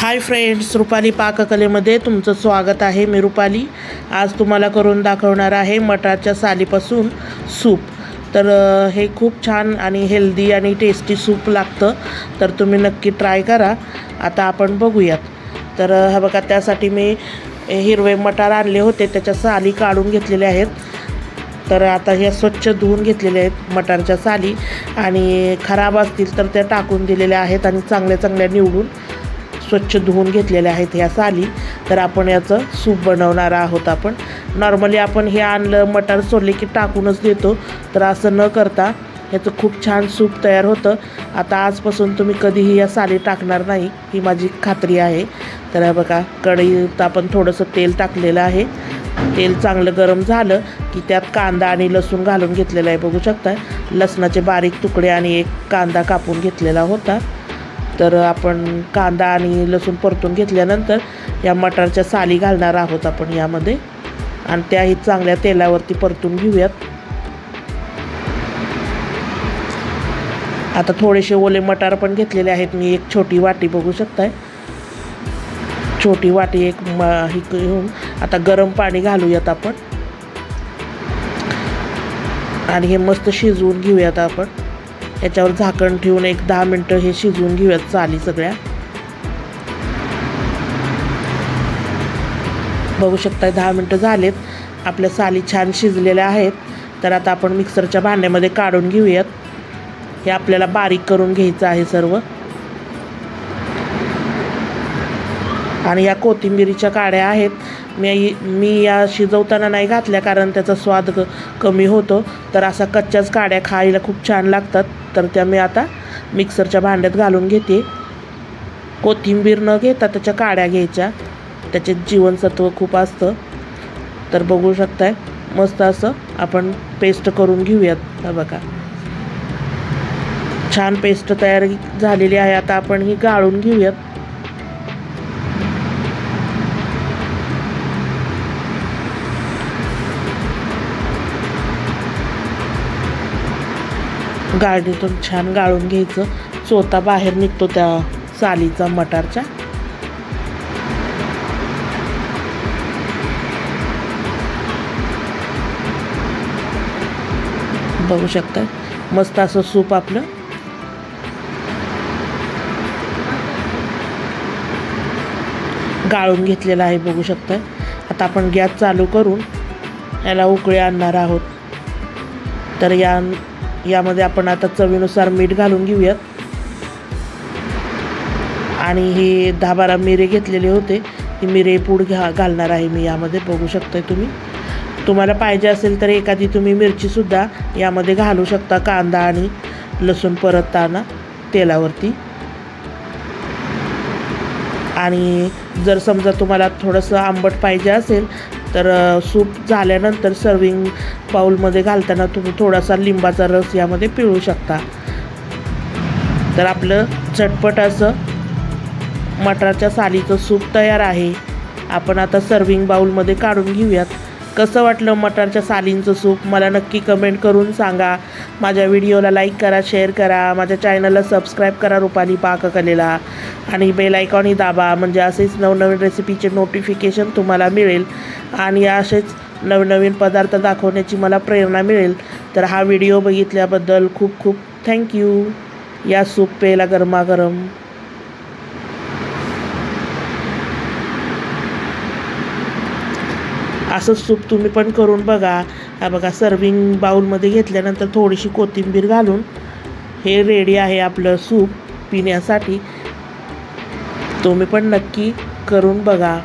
Hi friends, Rupali पाककलेमध्ये तुमचं स्वागत आहे। मी रुपाली आज तुम्हाला करून दाखवणार आहे मटारच्या सालीपासून सूप। तर हे खूप छान आणि हेल्दी आणि टेस्टी सूप लागतं, तर तुम्ही नक्की ट्राय करा। आता आपण बघूयात। तर हा बघा, त्यासाठी मी हिरवे मटार आणले होते, त्याच्या साली काढून घेतलेले आहेत। तर आता हे स्वच्छ धुवून घेतलेले आहेत मटारच्या साली, आणि खराब असतील तर त्या टाकून दिलेल्या आहेत आणि चांगल्या निवडून स्वच्छ धुवून घेतलेल्या आहेत ह्या साली। तर आपण याचं सूप बनवणार आहोत। आपण नॉर्मली आपण हे आणलं मटार सोलले की टाकूनच देतो, तर असं न करता याचं खूप छान सूप तयार होतं। आता आजपासून तुम्ही कधीही या साली टाकणार नाही, ही माझी खात्री आहे। तर बघा, कढईत आपण थोडंसं तेल टाकलेलं आहे। तेल चांगलं गरम झालं की त्यात कांदा आणि लसूण घालून घेतलेला आहे। बघू शकता, लसणाचे बारीक तुकडे आणि एक कांदा कापून घेतलेला होता। तर आपण कांदा आणि लसूण परतून घेतल्यानंतर या मटारच्या साली घालणार आहोत आपण यामध्ये, आणि त्याही चांगल्या तेलावरती परतून घेऊयात। आता थोडेसे ओले मटार पण घेतलेले आहेत मी, एक छोटी वाटी बघू शकताय, छोटी वाटी एक ही घेऊन आता गरम पाणी घालूयात आपण, आणि हे मस्त शिजवून घेऊयात आपण। याच्यावर झाकण ठेवून एक 10 मिनिटं हे शिजवून घेऊयात साली सगळ्या। बघू शकता 10 मिनिटं झालेत, आपल्या साली छान शिजलेल्या आहेत। तर आता आपण मिक्सरच्या भांड्यामध्ये काढून घेऊयात। हे आपल्याला बारीक करून घ्यायचं आहे सर्व। आणि या कोथिंबीरीच्या काड्या आहेत, मी या शिजवताना नाही घातल्या कारण त्याचा स्वाद कमी होतो। तर असा कच्च्याच काड्या खायला खूप छान लागतात, तर त्या मी आता मिक्सरच्या भांड्यात घालून घेते। कोथिंबीर न घेता त्याच्या काड्या घ्यायच्या, त्याचे जीवनसत्व खूप असतं। तर बघू शकताय, मस्त असं आपण पेस्ट करून घेऊयात। हा बघा, छान पेस्ट तयार झालेली आहे। आता आपण ही गाळून घेऊयात। गाळणीतून छान गाळून घ्यायचं, चोथा बाहेर निघतो त्या सालीचा मटारच्या। बघू शकता, मस्त असं सूप आपलं गाळून घेतलेलं आहे। बघू शकता, आता आपण गॅस चालू करून याला उकळी आणणार आहोत। तर यामध्ये आपण आता चवीनुसार मीठ घालून घेऊयात, आणि हे 10-12 मिरे घेतलेले होते, ही मिरे पूड घालणार आहे मी यामध्ये। बघू शकताय तुम्हाला पाहिजे असेल तर एखादी तुम्ही मिरचीसुद्धा यामध्ये घालू शकता, कांदा आणि लसूण परतताना तेलावरती। आणि जर समजा तुम्हाला थोडंसं आंबट पाहिजे असेल तर सूप झाल्यानंतर सर्विंग बाउलमध्ये घालताना तुम्ही थोडासा लिंबाचा रस यामध्ये पिळू शकता। तर आपलं झटपट असं मटारच्या सालीचं सूप तयार आहे। आपण आता सर्विंग बाउलमध्ये काढून घेऊयात। कसं वाटलं मटारच्या सालींचं सूप मला नक्की कमेंट करून सांगा। माझ्या व्हिडिओला लाईक करा, शेअर करा, माझ्या चॅनलला सबस्क्राईब करा रुपाली पाककलेला, आणि बेल आयकॉनही दाबा, म्हणजे असेच नवनवीन रेसिपीचे नोटिफिकेशन तुम्हाला मिळेल, आणि असेच नवनवीन पदार्थ दाखवण्याची मला प्रेरणा मिळेल। तर हा व्हिडिओ बघितल्याबद्दल खूप खूप थँक्यू। या सूप प्यायला गरमागरम। असं सूप तुम्ही पण करून बघा। हा बघा, सर्विंग बाउलमध्ये घेतल्यानंतर थोडीशी कोथिंबीर घालून हे रेडी आहे आपलं सूप पिण्यासाठी। तुम्ही पण नक्की करून बघा।